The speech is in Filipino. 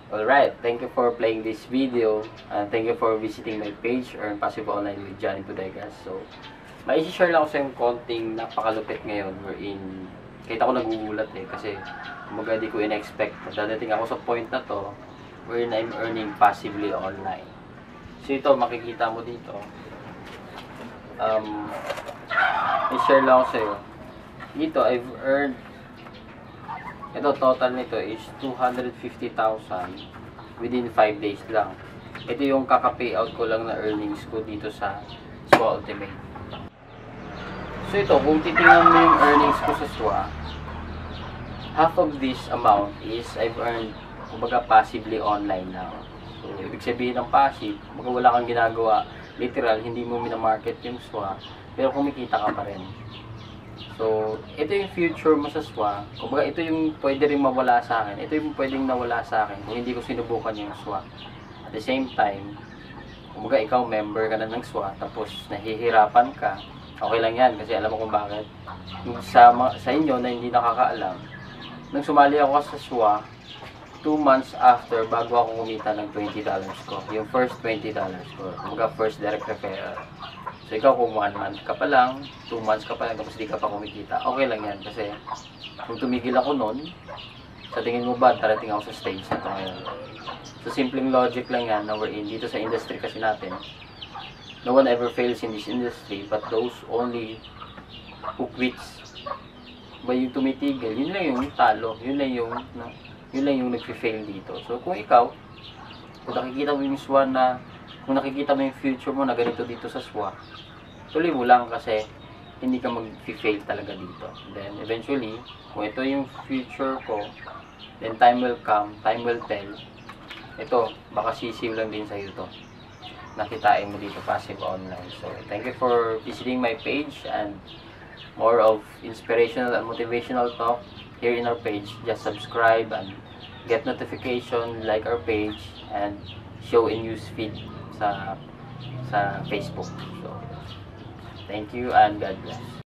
Alright, thank you for playing this video and thank you for visiting my page, Earn Passive Online with Johnny Bodegas. So, mai-share lang ako sa yung konting napakalupit ngayon wherein kahit ako nagugulat kasi kumbaga di ko in-expect na dadating ako sa point na to wherein I'm earning passively online. So ito, makikita mo dito. I-share lang ako sa'yo. Dito, I've earned ito, total nito is 250,000 within 5 days lang. Ito yung kaka-payout ko lang na earnings ko dito sa SWA Ultimate. So ito, kung titingnan mo yung earnings ko sa SWA, half of this amount is I've earned, kumbaga, passively online now. So, ibig sabihin ng passive, kumbaga wala kang ginagawa. Literal, hindi mo minamarket yung SWA, pero kumikita ka pa rin. So, ito yung future mo sa SWA. Kumbaga, ito yung pwede rin mawala sa akin. Ito yung pwedeng nawala sa akin kung hindi ko sinubukan yung SWA. At the same time, kumbaga, ikaw member ka na ng SWA, tapos nahihirapan ka. Okay lang yan, kasi alam mo kung bakit. Sa inyo na hindi nakakaalam, nang sumali ako sa SWA, 2 months after, bago ako kumita ng $20 ko. Yung first $20 ko. Kumbaga, first direct referral. So, ikaw kung 1 month ka pa lang, 2 months ka pa lang, tapos di ka pa kumikita, okay lang yan. Kasi, kung tumigil ako nun, sa tingin mo ba, darating ako sa stage na ito ngayon. So, simpleng logic lang yan na we're in. Dito sa industry kasi natin, no one ever fails in this industry, but those only who quits. Ba yung tumitigil, yun lang yung talo, yun lang yung nag-fail dito. So, kung ikaw, kung nakikita mo yung SWA na, kung nakikita mo yung future mo na ganito dito sa SWA, tuloy mo lang kasi hindi ka mag-fail talaga dito. Then, eventually, kung ito yung future ko, then time will come, time will tell. Ito, baka sisiw lang din sa'yo to. Nakitain mo dito, passive online. So, thank you for visiting my page and more of inspirational and motivational talk here in our page. Just subscribe and get notification, like our page, and show in newsfeed sa Facebook. So, thank you and God bless.